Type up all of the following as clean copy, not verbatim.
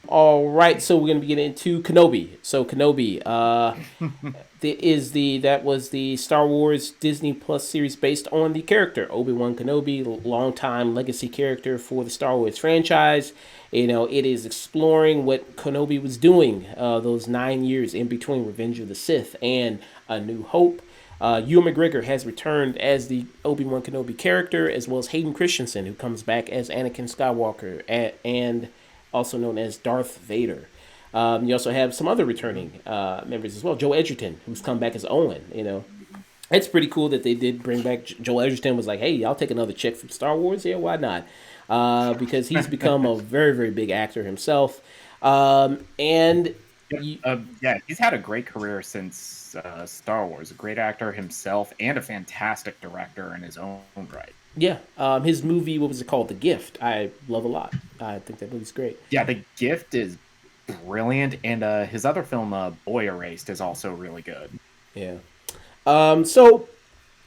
All right, so we're gonna be getting into Kenobi. So Kenobi, that was the Star Wars Disney Plus series based on the character Obi-Wan Kenobi, longtime legacy character for the Star Wars franchise. You know, it is exploring what Kenobi was doing those 9 years in between Revenge of the Sith and A New Hope. Ewan McGregor has returned as the Obi-Wan Kenobi character, as well as Hayden Christensen, who comes back as Anakin Skywalker, and also known as Darth Vader. You also have some other returning members as well. Joe Edgerton, who's come back as Owen. You know, it's pretty cool that they did bring back Joel Edgerton. Was like, hey, I'll take another check from Star Wars. Yeah, why not? Because he's become a very, very big actor himself. And you, Yeah, he's had a great career since Star Wars. A great actor himself and a fantastic director in his own right. yeah, his movie, what was it called? The Gift. I love a lot. I think that movie's great. Yeah, The Gift is brilliant, and his other film, Boy Erased, is also really good. Yeah. So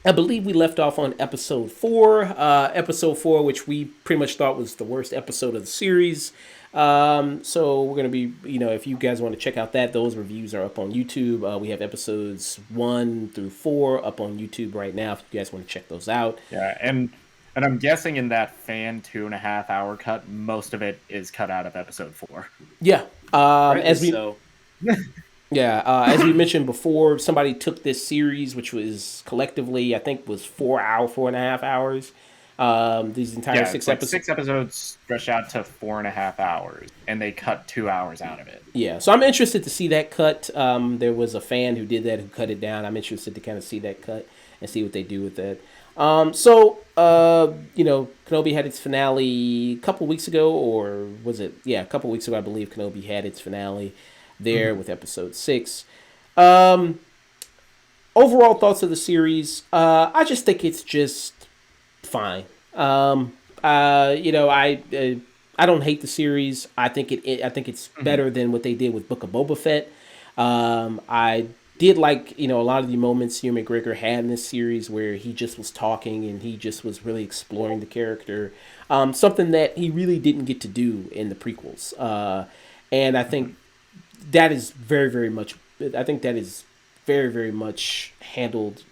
I believe we left off on episode four. Episode four, which we pretty much thought was the worst episode of the series. So we're gonna be, you know, if you guys want to check out those reviews are up on YouTube. We have episodes 1 through 4 up on YouTube right now. If you guys want to check those out. Yeah, and I'm guessing in that fan 2.5 hour cut, most of it is cut out of episode 4. Yeah. Rightly As we so. Yeah, as we mentioned before, somebody took this series, which was collectively, I think, was 4.5 hours. These entire Yeah, six it's like episodes. 6 episodes stretched out to 4.5 hours, and they cut 2 hours out of it. Yeah, so I'm interested to see that cut. There was a fan who did that, who cut it down. I'm interested to kind of see that cut and see what they do with that. You know, Kenobi had its finale a couple weeks ago, or was it? Yeah, a couple weeks ago, I believe Kenobi had its finale there with episode 6. Overall thoughts of the series, I just think it's just fine. You know, I don't hate the series. I think I think it's better than what they did with Book of Boba Fett. I did like, you know, a lot of the moments Hugh McGregor had in this series where he just was talking and he just was really exploring the character. Something that he really didn't get to do in the prequels. And I think that is very, very much. I think that is very, very much handled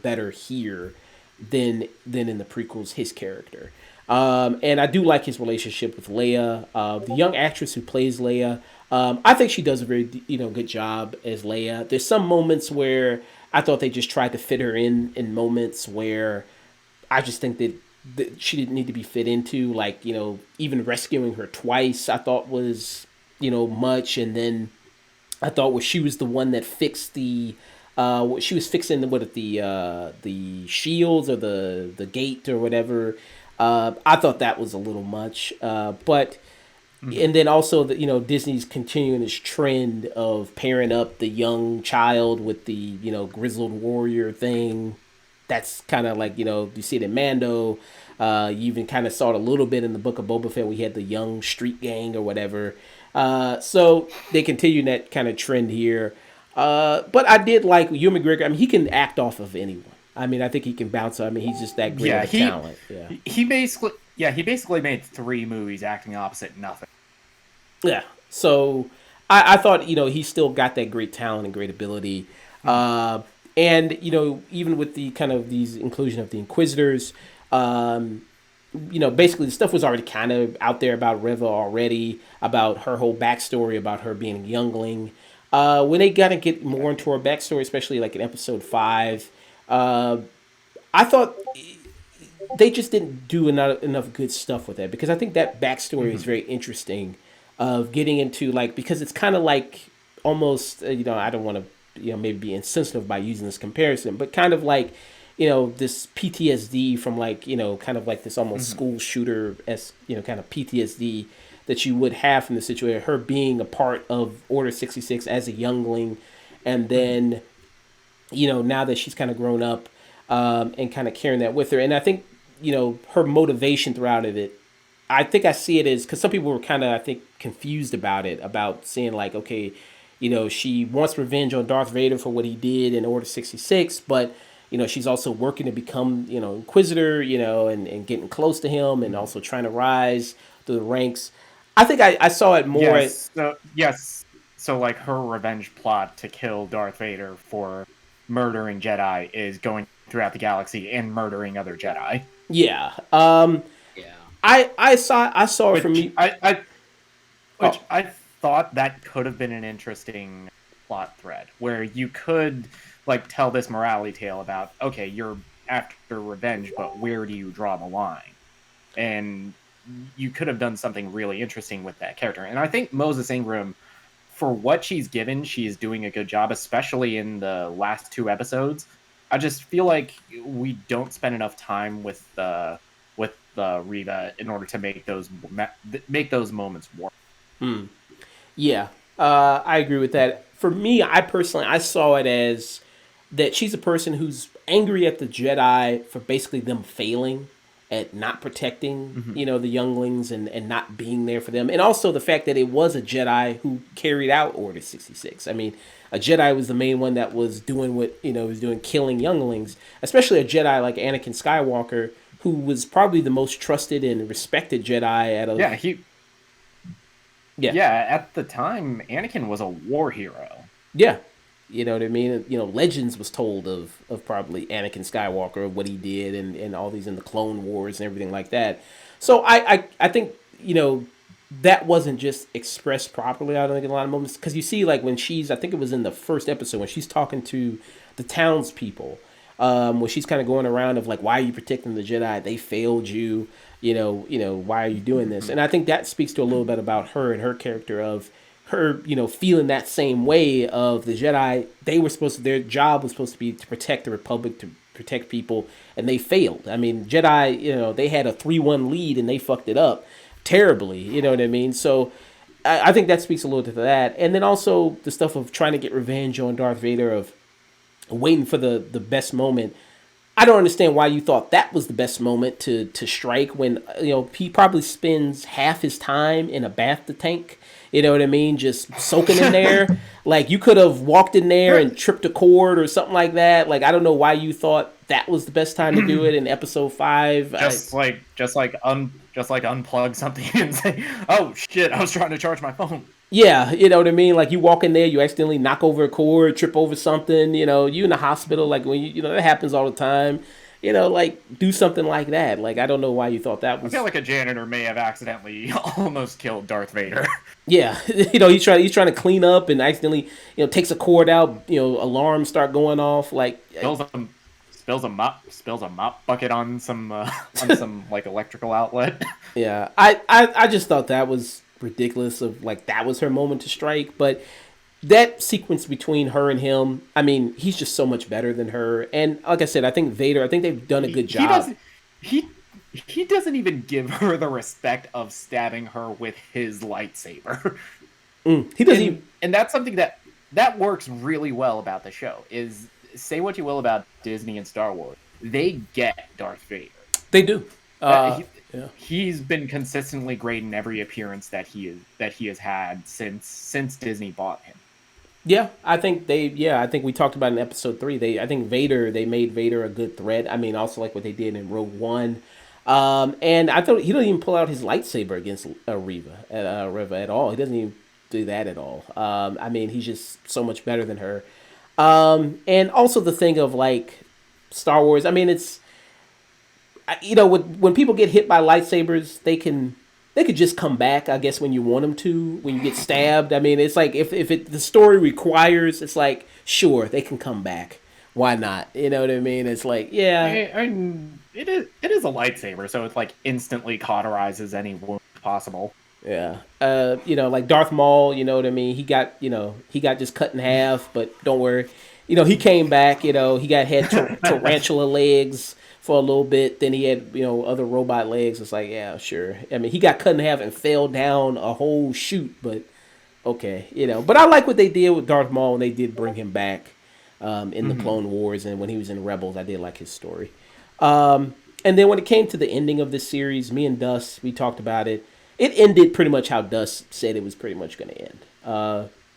better here than in the prequels. His character, and I do like his relationship with Leia, the young actress who plays Leia. I think she does a very good job as Leia. There's some moments where I thought they just tried to fit her in moments where I just think that she didn't need to be fit into. Like, you know, even rescuing her twice, I thought was much, and then I thought she was the one that fixed the she was fixing the shields or the gate or whatever. I thought that was a little much, but and then also Disney's continuing this trend of pairing up the young child with the grizzled warrior thing. That's kind of like you see it in Mando. You even kind of saw it a little bit in the Book of Boba Fett. We had the young street gang or whatever. So they continue that kind of trend here. But I did like Ewan McGregor. I mean, he can act off of anyone. I mean, I think he can bounce. I mean, he's just that great of a talent. Yeah. He basically made 3 movies acting opposite nothing. Yeah. So I thought, he still got that great talent and great ability. And, even with the kind of these inclusion of the Inquisitors, basically the stuff was already kind of out there about Reva already, about her whole backstory, about her being a youngling. When they got to get more into her backstory, especially like in episode 5, I thought they just didn't do enough good stuff with that, because I think that backstory is very interesting, of getting into because it's kind of like almost, I don't want to, maybe be insensitive by using this comparison, but kind of like, this PTSD from kind of like this almost school shooter as, kind of PTSD that you would have from the situation, her being a part of Order 66 as a youngling, and then, now that she's kind of grown up, and kind of carrying that with her. And I think, her motivation throughout of it, I think I see it as because some people were kind of I think confused about it, about saying like, okay, she wants revenge on Darth Vader for what he did in Order 66, but she's also working to become Inquisitor, and getting close to him, and also trying to rise through the ranks. I think I saw it more. So like her revenge plot to kill Darth Vader for murdering Jedi is going throughout the galaxy and murdering other Jedi. Yeah. Yeah. I saw it from Which you. which Oh, I thought that could have been an interesting plot thread where you could like tell this morality tale about, okay, you're after revenge, but where do you draw the line? And you could have done something really interesting with that character. And I think Moses Ingram, for what she's given, she is doing a good job, especially in the last two episodes. I just feel like we don't spend enough time with Reva in order to make those moments work. yeah. I agree with that. For me, I personally, I saw it as that she's a person who's angry at the Jedi for basically them failing at not protecting, Mm-hmm. the younglings, and not being there for them. And also the fact that it was a Jedi who carried out Order 66. I mean, a Jedi was the main one that was doing what, was doing, killing younglings, especially a Jedi like Anakin Skywalker, who was probably the most trusted and respected Jedi out of. Yeah, Yeah. yeah, at the time, Anakin was a war hero. Yeah. You know what I mean? Legends was told of probably Anakin Skywalker, what he did, and all these in the Clone Wars and everything like that. So I think, that wasn't just expressed properly, I don't think, in a lot of moments. Because you see, like, when I think it was in the first episode, when she's talking to the townspeople, where she's kind of going around of, like, why are you protecting the Jedi? They failed you. Why are you doing this? And I think that speaks to a little bit about her and her character of her, feeling that same way of the Jedi. Their job was supposed to be to protect the Republic, to protect people, and they failed. I mean, Jedi, they had a 3-1 lead and they fucked it up terribly. You know what I mean? So I think that speaks a little to that. And then also the stuff of trying to get revenge on Darth Vader, of waiting for the best moment. I don't understand why you thought that was the best moment to strike when he probably spends half his time in a bath tank. You know what I mean? Just soaking in there. Like, you could have walked in there and tripped a cord or something like that. Like, I don't know why you thought that was the best time to do it in episode 5. Just like unplug something and say, "Oh shit, I was trying to charge my phone." Yeah, you know what I mean? Like, you walk in there, you accidentally knock over a cord, trip over something, you in the hospital, like, when that happens all the time. Like, do something like that. Like, I don't know why you thought that I was. feel like a janitor may have accidentally almost killed Darth Vader. Yeah, he's trying to clean up and accidentally, takes a cord out, alarms start going off, like. Spills a mop bucket on some like electrical outlet. Yeah, I just thought that was ridiculous, of like, that was her moment to strike. But that sequence between her and him, I mean, he's just so much better than her. And like I said, I think they've done a good He job. doesn't. He doesn't even give her the respect of stabbing her with his lightsaber. He doesn't even. And that's something that works really well about the show. Is, say what you will about Disney and Star Wars, they get Darth Vader. They do. Yeah. He's been consistently great in every appearance that he has had since Disney bought him. Yeah, I think we talked about in episode 3. They made Vader a good threat. I mean, also like what they did in Rogue One. And I thought he didn't even pull out his lightsaber against Reva at all. He doesn't even do that at all. I mean, he's just so much better than her. And also the thing of, like, Star Wars. I mean, it's, when people get hit by lightsabers, they could just come back, I guess, when you want them to. When you get stabbed, I mean, it's like, if the story requires, it's like, sure, they can come back. Why not? You know what I mean? It's like, yeah. It is a lightsaber, so it like instantly cauterizes any wound possible. Yeah. Like Darth Maul, you know what I mean? He got just cut in half, but don't worry. He came back, he had tarantula legs for a little bit, then he had, other robot legs. It's like, yeah, sure. I mean, he got cut in half and fell down a whole chute, but okay, But I like what they did with Darth Maul when they did bring him back in the Clone Wars, and when he was in Rebels, I did like his story. And then when it came to the ending of this series, me and Dust, we talked about it. It ended pretty much how Dust said it was pretty much going to end.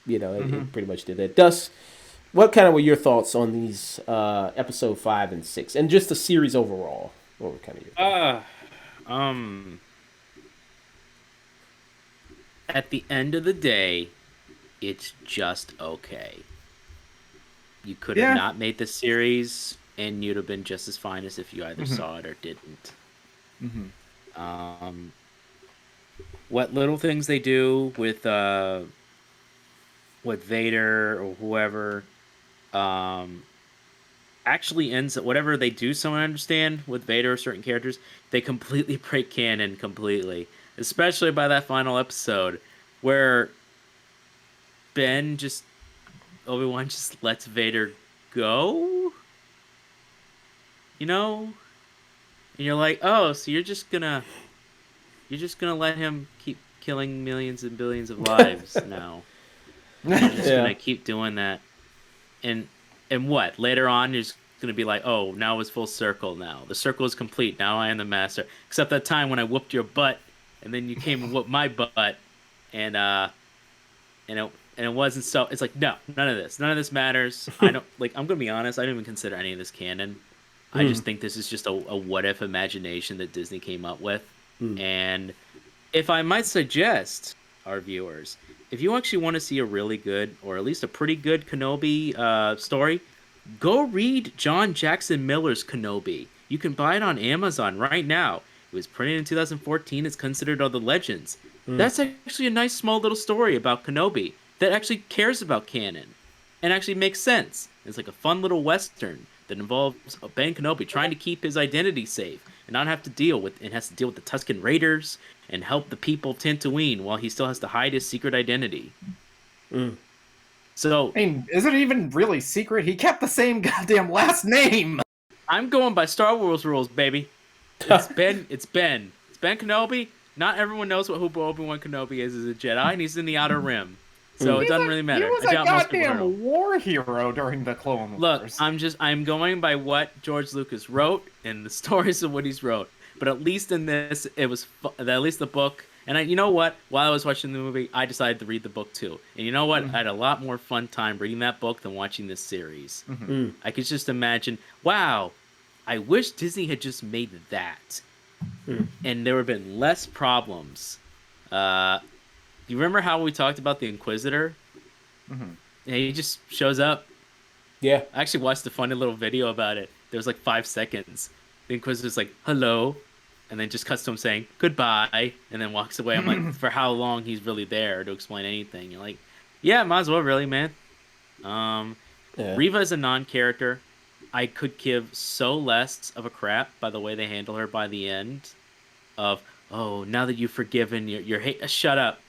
It pretty much did that. Dust, what kind of were your thoughts on these episode 5 and 6, and just the series overall? What were kind of your thoughts? Um, at the end of the day, it's just okay. You could have not made the series, and you'd have been just as fine as if you either saw it or didn't. What little things they do with Vader or whoever, actually ends at whatever they do. Someone understand with Vader or certain characters, they completely break canon completely, especially by that final episode where Obi-Wan just lets Vader go, and you're like, oh, so you're just gonna let him keep killing millions and billions of lives now. You're just gonna keep doing that, and what later on you're just gonna be like, oh, now it's full circle. Now the circle is complete. Now I am the master. Except that time when I whooped your butt, and then you came and whooped my butt, and it wasn't so. It's like, no, none of this matters. I don't like. I'm gonna be honest. I don't even consider any of this canon. I just think this is just a what if imagination that Disney came up with. And if I might suggest our viewers, if you actually want to see a really good, or at least a pretty good Kenobi story, go read John Jackson Miller's Kenobi. You can buy it on Amazon right now. It was printed in 2014. It's considered all the legends. That's actually a nice small little story about Kenobi that actually cares about canon and actually makes sense. It's like a fun little Western that involves Ben Kenobi trying to keep his identity safe and not have to deal with the Tusken Raiders and help the people of Tatooine while he still has to hide his secret identity. So, I mean, is it even really secret? He kept the same goddamn last name. I'm going by Star Wars rules, baby. It's Ben Kenobi. Not everyone knows who Obi-Wan Kenobi is as a Jedi, and he's in the Outer Rim. So it doesn't really matter. He was a goddamn war hero during the Clone Wars. Look, I'm going by what George Lucas wrote and the stories of what he's wrote. But at least in this, it was at least the book. And you know what? While I was watching the movie, I decided to read the book too. And you know what? I had a lot more fun time reading that book than watching this series. I could just imagine, wow, I wish Disney had just made that. And there would have been less problems. You remember how we talked about the Inquisitor? Yeah, he just shows up. Yeah. I actually watched a funny little video about it. There was like 5 seconds. The Inquisitor's like, hello, and then just cuts to him saying, goodbye, and then walks away. I'm like, for how long he's really there to explain anything? You're like, yeah, might as well, really, man. Reva is a non-character. I could give so less of a crap by the way they handle her by the end of, oh, now that you've forgiven your hate, shut up.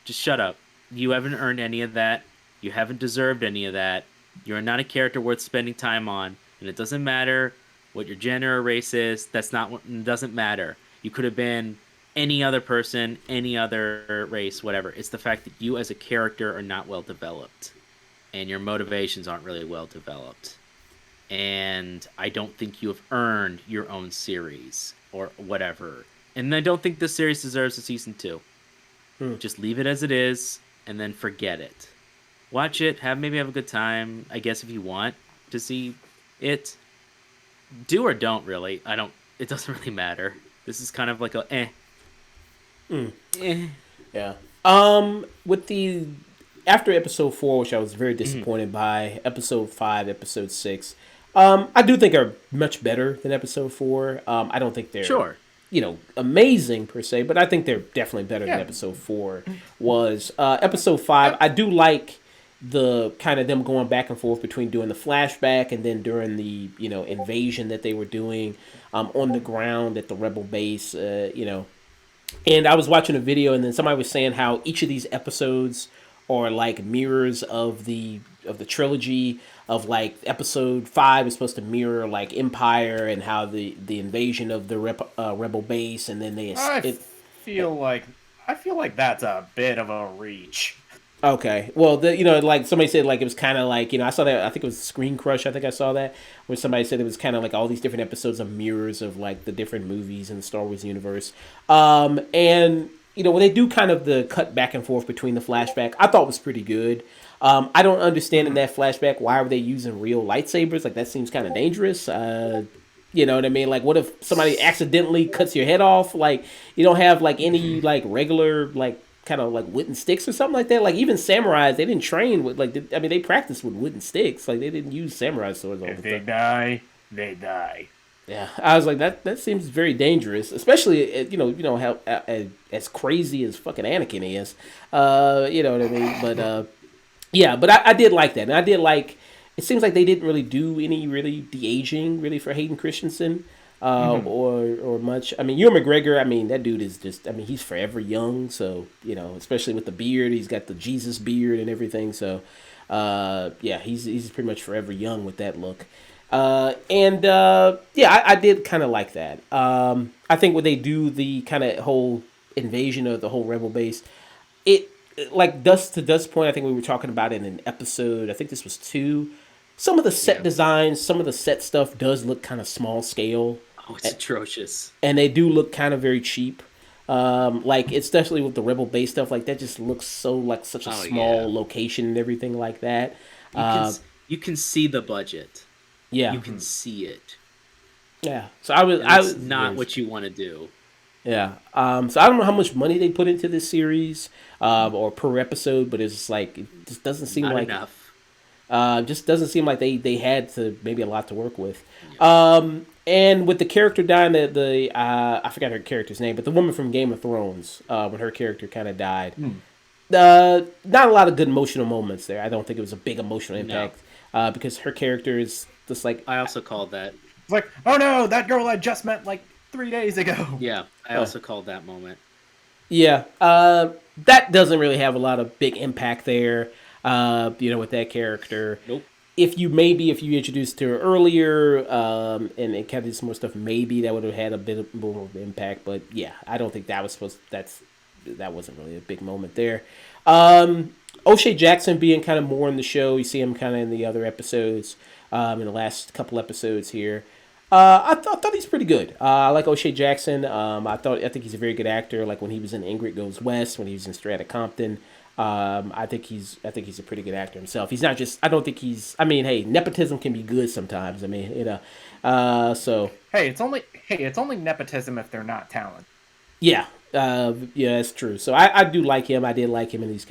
Just shut up. You haven't earned any of that. You haven't deserved any of that. You're not a character worth spending time on. And it doesn't matter what your gender or race is. It doesn't matter. You could have been any other person, any other race, whatever. It's the fact that you as a character are not well developed. And your motivations aren't really well developed. And I don't think you have earned your own series or whatever. And I don't think this series deserves a season 2. Just leave it as it is, and then forget it. Watch it, maybe have a good time, I guess, if you want to see it. Do or don't, really. It doesn't really matter. This is kind of like a Yeah. After episode 4, which I was very disappointed by, episode 5, episode 6, I do think are much better than episode 4. I don't think they're amazing per se, but I think they're definitely better than episode 4 was. Episode 5, I do like the kind of them going back and forth between doing the flashback and then during the invasion that they were doing on the ground at the rebel base. And I was watching a video, and then somebody was saying how each of these episodes are like mirrors of the trilogy. Of like episode 5 is supposed to mirror like Empire and how the invasion of the rebel base, and then I feel like that's a bit of a reach. Okay. Well, like somebody said, like it was kind of like I saw that. I think it was Screen Crush. I think I saw that where somebody said it was kind of like all these different episodes of mirrors of like the different movies in the Star Wars universe. And when they do kind of the cut back and forth between the flashback, I thought was pretty good. I don't understand in that flashback why were they using real lightsabers? Like that seems kind of dangerous. You know what I mean? Like, what if somebody accidentally cuts your head off? Like, you don't have like any like regular like kind of like wooden sticks or something like that. Like even samurais, they didn't train with like. I mean, they practiced with wooden sticks. Like they didn't use samurai swords all the If they time. die, they die. Yeah, I was like that. That seems very dangerous, especially how as crazy as fucking Anakin is. You know what I mean? But yeah, but I did like that, and I did like. It seems like they didn't really do any really de aging really for Hayden Christensen, or much. I mean, Ewan McGregor. I mean, that dude is just. I mean, he's forever young. So especially with the beard, he's got the Jesus beard and everything. So, yeah, he's pretty much forever young with that look. And yeah, I did kind of like that. I think when they do the kind of whole invasion of the whole rebel base, it like Dust to Dust point. I think we were talking about it in an episode. I think this was two. Some of the set Yeah. designs, some of the set stuff does look kind of small scale, Oh, it's atrocious. and they do look kind of very cheap. Like especially with the rebel base stuff, like that just looks so like such a Oh, small yeah. location and everything like that. You can you can see the budget. Yeah, You can see it. yeah. So I was, And I that's was not what you want to do. Yeah. So I don't know how much money they put into this series, or per episode, but it's like it just doesn't seem Not like enough. just doesn't seem like they had to maybe a lot to work with. Yeah. And with the character dying, the I forgot her character's name, but the woman from Game of Thrones, when her character kind of died, not a lot of good emotional moments there. I don't think it was a big emotional No. impact, because her character is just like I also called that. It's like, oh no, that girl I just met like 3 days ago. Yeah, I also called that moment. yeah, that doesn't really have a lot of big impact there. With that character. Nope. If you introduced her earlier, and it kind of did some more stuff, maybe that would have had a bit more of an impact. But yeah, I don't think that was that wasn't really a big moment there. O'Shea Jackson being kind of more in the show, you see him kind of in the other episodes, in the last couple episodes here. I thought he's pretty good. I like O'Shea Jackson. I think he's a very good actor. Like when he was in Ingrid Goes West, when he was in Straight Outta Compton. I think he's a pretty good actor himself. He's not just. I don't think he's. I mean, hey, nepotism can be good sometimes. I mean, So Hey, it's only nepotism if they're not talented. yeah, yeah, that's true. So I do like him. I did like him in these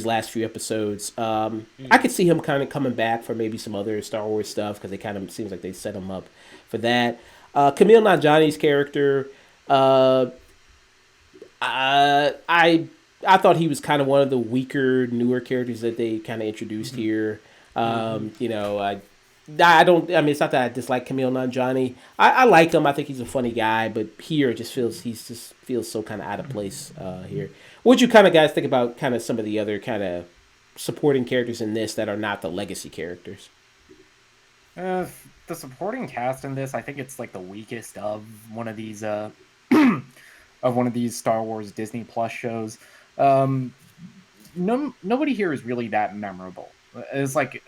last few episodes. I could see him kind of coming back for maybe some other Star Wars stuff because they kind of seems like they set him up for that. Camille Nanjiani's character, I thought he was kind of one of the weaker, newer characters that they kind of introduced here. I don't. I mean, it's not that I dislike Camille Nanjiani. I like him. I think he's a funny guy, but here it just feels so kind of out of place here. What you kind of guys think about kind of some of the other kind of supporting characters in this that are not the legacy characters? The supporting cast in this, I think it's like the weakest of one of these Star Wars Disney Plus shows. Nobody here is really that memorable. It's like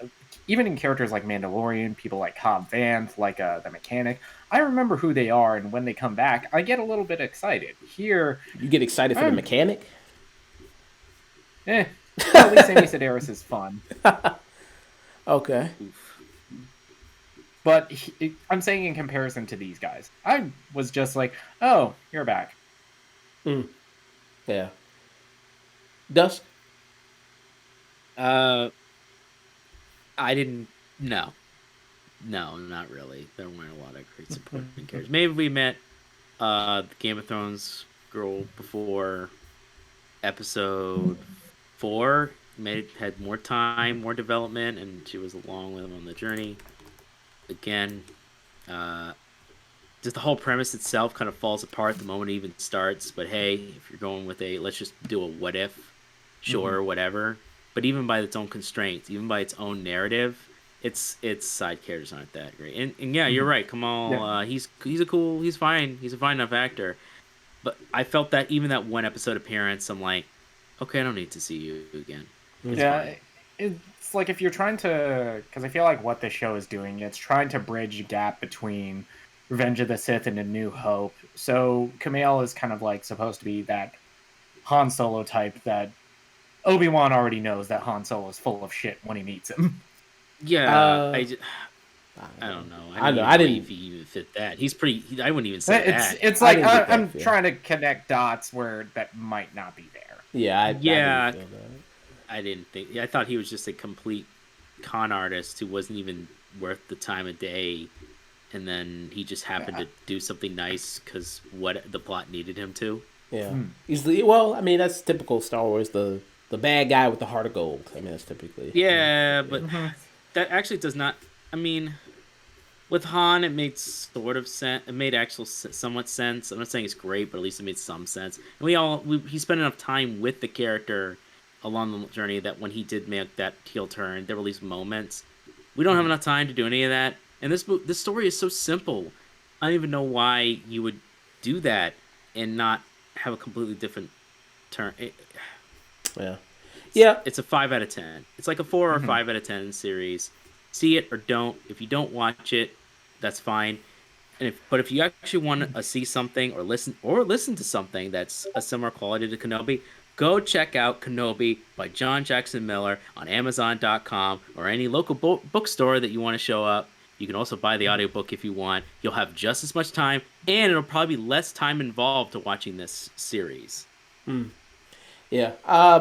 even in characters like Mandalorian, people like Cobb Vanth, like the mechanic. I remember who they are, and when they come back, I get a little bit excited. Here, You get excited for the mechanic? at least Amy Sedaris is fun. Okay. But I'm saying in comparison to these guys, I was just like, oh, you're back. Yeah. Dusk? I didn't. No, not really. There weren't a lot of great supporting characters. Maybe we met the Game of Thrones girl before episode 4. Had more time, more development, and she was along with him on the journey. Again, just the whole premise itself kind of falls apart the moment it even starts. But hey, if you're going with let's just do a what if, sure, whatever. But even by its own constraints, even by its own narrative, its side characters aren't that great. And yeah, you're right, Kamal. He's fine. He's a fine enough actor. But I felt that even that one episode appearance, I'm like, okay, I don't need to see you again. It's Yeah, fine. it's like if you're trying to, because I feel like what this show is doing, it's trying to bridge a gap between Revenge of the Sith and A New Hope. So Kumail is kind of like supposed to be that Han Solo type that Obi-Wan already knows that Han Solo is full of shit when he meets him. Yeah, Uh, I don't know. I I don't know. even I know didn't. if he even fit that. He's pretty. I wouldn't even say It's that. it's I like didn't get that I'm feel. trying to connect dots where that might not be there. Yeah, I didn't Yeah, feel that. I didn't think. Yeah, I thought he was just a complete con artist who wasn't even worth the time of day, and then he just happened Yeah. to do something nice because what the plot needed him to. Yeah, he's the well. I mean, that's typical Star Wars. The bad guy with the heart of gold. I mean, that's typically. Yeah, Yeah. but that actually does not. I mean, with Han, it made sort of sense. It made actual somewhat sense. I'm not saying it's great, but at least it made some sense. And he spent enough time with the character along the journey that when he did make that heel turn, there were these moments. We don't have enough time to do any of that. And this story is so simple. I don't even know why you would do that and not have a completely different turn. Yeah. Yeah. It's a 5 out of 10. It's like a 4 or 5 out of 10 series. See it or don't. If you don't watch it, that's fine. But if you actually want to see something or listen to something that's a similar quality to Kenobi, go check out Kenobi by John Jackson Miller on Amazon.com or any local bookstore that you want to show up. You can also buy the audiobook if you want. You'll have just as much time, and it'll probably be less time involved to watching this series. Yeah.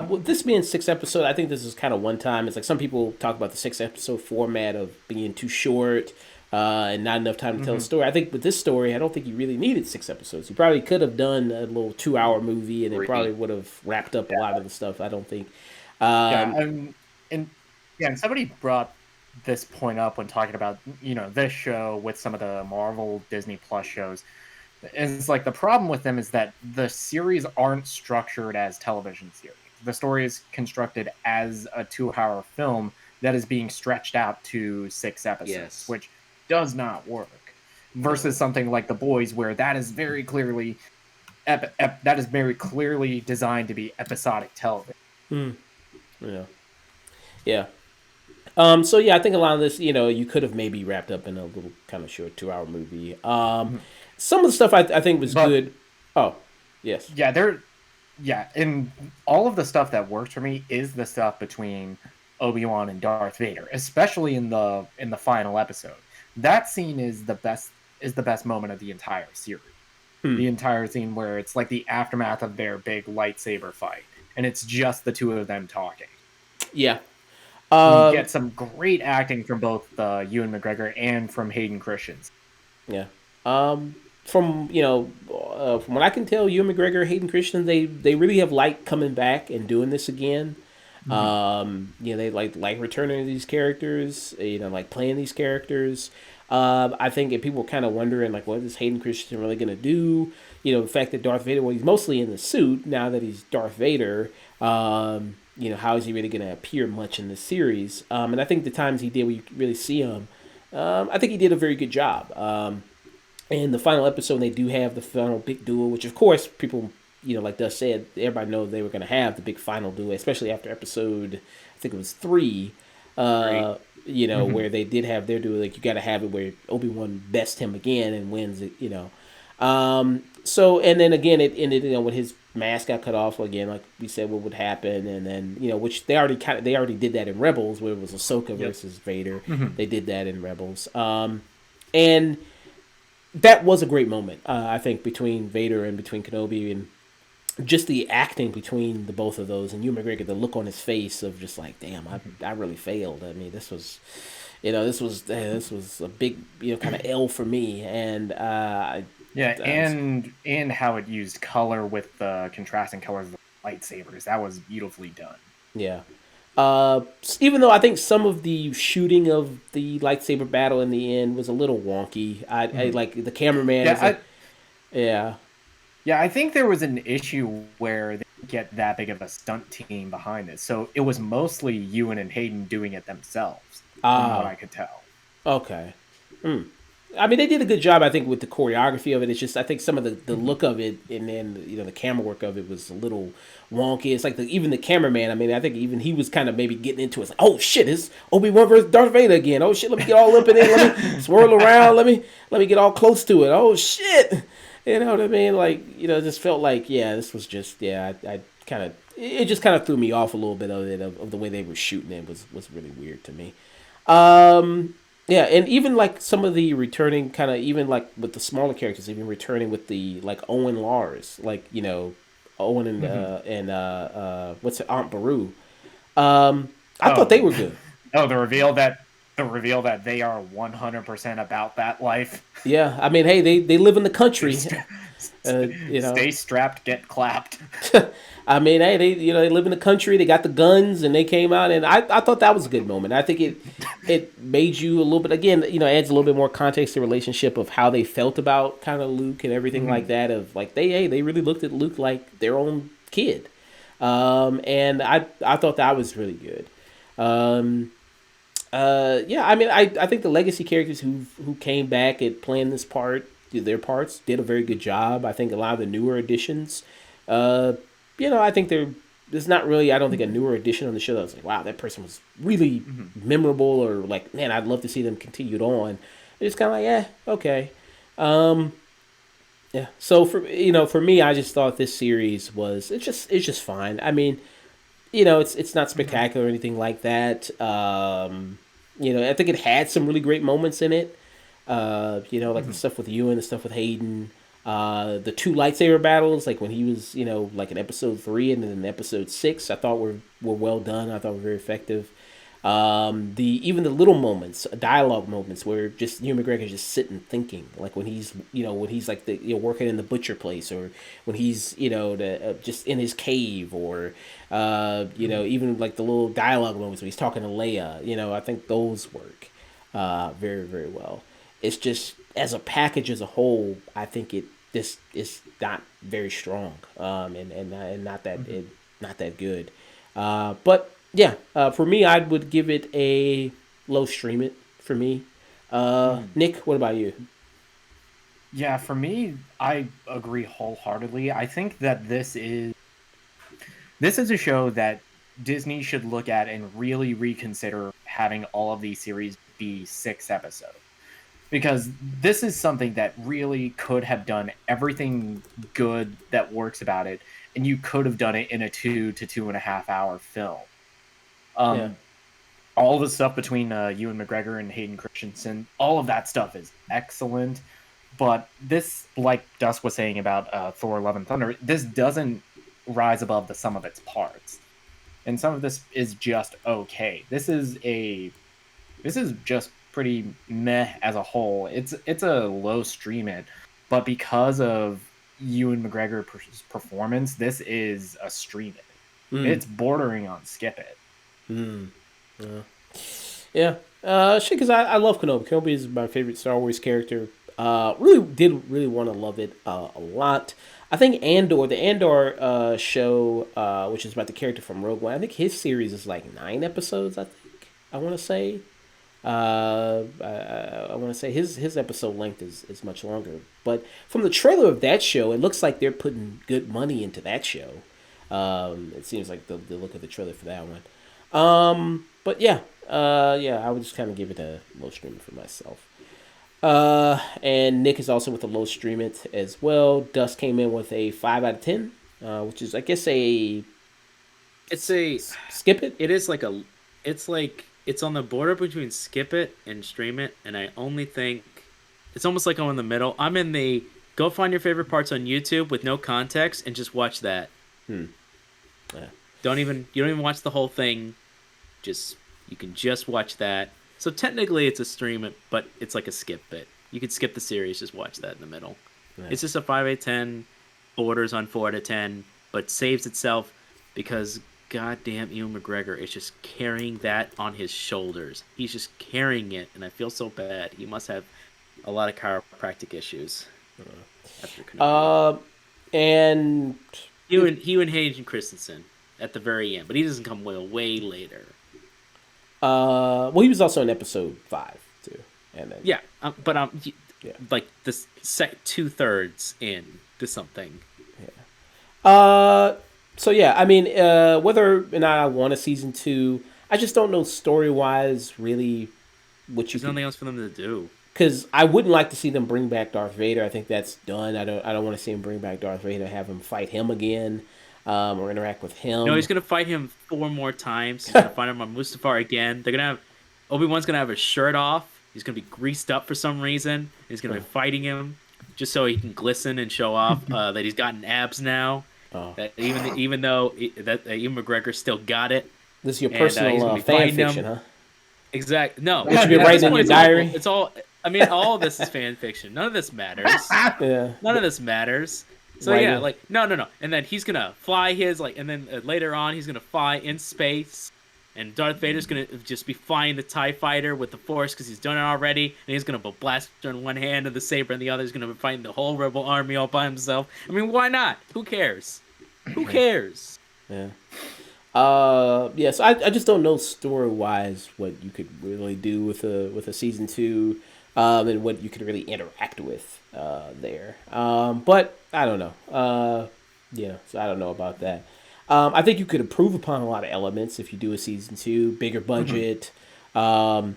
With this being 6 episodes, I think this is kind of one time. It's like some people talk about the 6 episode format of being too short and not enough time to tell a story. I think with this story, I don't think you really needed 6 episodes. You probably could have done a little 2 hour movie and it probably would have wrapped up a lot of the stuff. I don't think. Yeah, and somebody brought this point up when talking about this show with some of the Marvel Disney Plus shows. It's like the problem with them is that the series aren't structured as television series. The story is constructed as a 2 hour film that is being stretched out to 6 episodes, Yes. which does not work. Versus something like The Boys, where that is very clearly that is very clearly designed to be episodic television. Yeah. Yeah. So yeah, I think a lot of this, you could have maybe wrapped up in a little kind of short 2 hour movie. Some of the stuff I think was good. Oh, yes. Yeah, and all of the stuff that works for me is the stuff between Obi-Wan and Darth Vader, especially in the final episode. That scene is the best moment of the entire series. The entire scene where it's like the aftermath of their big lightsaber fight, and it's just the two of them talking. Yeah. You get some great acting from both Ewan McGregor and from Hayden Christensen. Yeah. From from what I can tell, Ewan McGregor, Hayden Christensen, they really have liked coming back and doing this again. They like returning to these characters. Like playing these characters. I think if people were kind of wondering like, what is Hayden Christensen really gonna do? The fact that Darth Vader, well, he's mostly in the suit now that he's Darth Vader. How is he really gonna appear much in this series? And I think the times he did, where you really see him, I think he did a very good job. And the final episode, they do have the final big duel, which of course people, like Dusk said, everybody knows they were going to have the big final duel, especially after episode, I think it was 3, where they did have their duel. Like you got to have it where Obi-Wan bests him again and wins it, So, and then again, it ended, when his mask got cut off again, like we said, what would happen, and then which they already did that in Rebels, where it was Ahsoka versus Vader. They did that in Rebels, and that was a great moment, I think, between Vader and between Kenobi, and just the acting between the both of those, and Ewan McGregor, the look on his face of just like, damn, I really failed. I mean, this was a big kind of L for me, and and how it used color with the contrasting colors of the lightsabers, that was beautifully done. Yeah. Even though I think some of the shooting of the lightsaber battle in the end was a little wonky. I like the cameraman. Yeah, I think there was an issue where they didn't get that big of a stunt team behind it, so it was mostly Ewan and Hayden doing it themselves, from what I could tell. Okay. I mean, they did a good job, I think, with the choreography of it. It's just, I think some of the look of it, and then the camera work of it was a little wonky. It's like even the cameraman. I mean, I think even he was kind of maybe getting into it. It's like, oh shit, it's Obi-Wan versus Darth Vader again. Oh shit, let me get all up in it. Let me swirl around. Let me get all close to it. Oh shit, you know what I mean? Like, it just felt like, yeah, this was just, yeah, I kind of, it just kind of threw me off a little bit of it, of the way they were shooting it was really weird to me. Yeah, and even like some of the returning kind of, even like with the smaller characters, even returning with the like Owen Lars, like Owen and what's it, Aunt Beru. I thought they were good. Oh, the reveal that they are 100% about that life. Yeah, I mean, hey, they live in the country. Stay strapped, get clapped. I mean, hey, they live in the country. They got the guns, and they came out, and I thought that was a good moment. I think it made you a little bit, again, adds a little bit more context to the relationship of how they felt about kind of Luke and everything like that. Of like they really looked at Luke like their own kid, and I thought that was really good. Yeah, I mean, I think the legacy characters who came back at playing their parts did a very good job. I think a lot of the newer additions, I think there's not really, I don't think, a newer addition on the show that was like, wow, that person was really memorable, or like, man, I'd love to see them continued on. It's kind of like, yeah, okay. Yeah. So for me, I just thought this series it's just fine. I mean, it's not spectacular or anything like that. I think it had some really great moments in it. Like the stuff with Ewan, the stuff with Hayden, the two lightsaber battles, like when he was, like in episode 3 and then in episode 6, I thought were well done. I thought were very effective. Even the little moments, dialogue moments where just Ewan McGregor's just sitting thinking, like when he's like working in the butcher place, or when he's just in his cave, or even like the little dialogue moments when he's talking to Leia. I think those work very, very well. It's just, as a package as a whole, I think this is not very strong, and not that good. But yeah, for me, I would give it a low stream it for me. Nick, what about you? Yeah, for me, I agree wholeheartedly. I think that this is a show that Disney should look at and really reconsider having all of these series be 6 episodes. Because this is something that really could have done everything good that works about it, and you could have done it in a 2 to 2.5 hour film. All the stuff between Ewan McGregor and Hayden Christensen, all of that stuff is excellent. But this, like Dusk was saying about Thor: Love and Thunder, this doesn't rise above the sum of its parts, and some of this is just okay. This is just pretty meh as a whole. It's a low stream it, but because of Ewan McGregor's performance, this is a stream it. It's bordering on skip it. Yeah. Shit, because I love Kenobi. Kenobi is my favorite Star Wars character. Really want to love it a lot. I think the Andor show, which is about the character from Rogue One, I think his series is like 9 episodes, I think. I want to say. I want to say his episode length is much longer. But from the trailer of that show, it looks like they're putting good money into that show. It seems like the look of the trailer for that one. But yeah, I would just kind of give it a low stream for myself. And Nick is also with a low stream it as well. Dust came in with a 5 out of 10, which is, I guess, it's a skip it. It is like it's on the border between skip it and stream it, and I only think it's almost like I'm in the middle. I'm in the go find your favorite parts on YouTube with no context and just watch that. Yeah. You don't even watch the whole thing. You can just watch that. So technically it's a stream it, but it's like a skip it. You could skip the series, just watch that in the middle. Yeah. It's just a 5 out of 10, borders on 4 out of 10, but saves itself because goddamn Ewan McGregor is just carrying that on his shoulders. He's just carrying it, and I feel so bad. He must have a lot of chiropractic issues after Kenobi. And Ewan Hayden Christensen at the very end, but he doesn't come way later. Well, he was also in episode 5 too, and then like this 2/3 in to something. Uh, so yeah, I mean, whether or not I want a season 2, I just don't know story wise really what you There's could. nothing else for them to do. Because I wouldn't like to see them bring back Darth Vader. I think that's done. I don't want to see him bring back Darth Vader. Have him fight him again, or interact with No, him. he's gonna fight him 4 more times. He's gonna fight him on Mustafar again. They're gonna have Obi-Wan's gonna have his shirt off. He's gonna be greased up for some reason. He's gonna be fighting him just so he can glisten and show off that he's gotten abs now. Oh. That even though Ewan McGregor still got it. This is your he's personal gonna be fan fighting fiction, him. huh? Exact. No, What you been at writing this in point, your it's diary? It's all. I mean, all of this is fan fiction. None of this matters. Yeah. None of this matters. So Right. yeah, like no, and then he's gonna fly his and then later on he's gonna fly in space, and Darth Vader's gonna just be flying the TIE fighter with the Force because he's done it already, and he's gonna put blaster in one hand and the saber in the other. He's gonna be fighting the whole Rebel army all by himself. I mean, why not? Who cares? Who cares? Yeah. Yes, I just don't know story wise what you could really do with a season 2, and what you could really interact with there. But I don't know. Yeah, so I don't know about that. I think you could improve upon a lot of elements if you do a season 2, bigger budget, and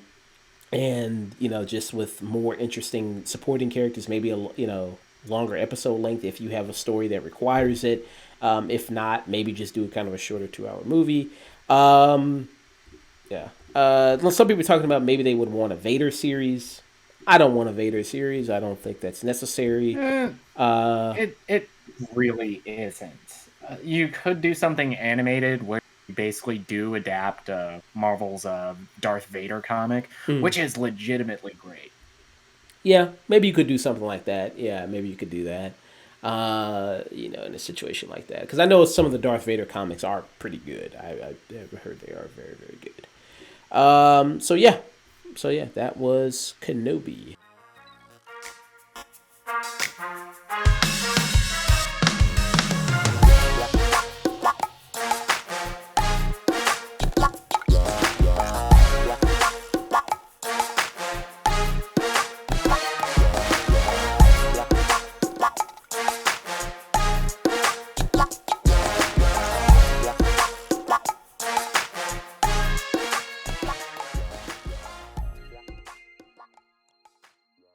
just with more interesting supporting characters, maybe a longer episode length if you have a story that requires it. If not, maybe just do kind of a shorter 2-hour movie. Yeah. Some people are talking about maybe they would want a Vader series. I don't want a Vader series. I don't think that's necessary. It really isn't. You could do something animated where you basically do adapt Marvel's Darth Vader comic, which is legitimately great. Yeah, maybe you could do something like that. Yeah, maybe you could do that. In a situation like that, because I know some of the Darth Vader comics are pretty good. I've heard they are very, very good. So yeah, that was Kenobi.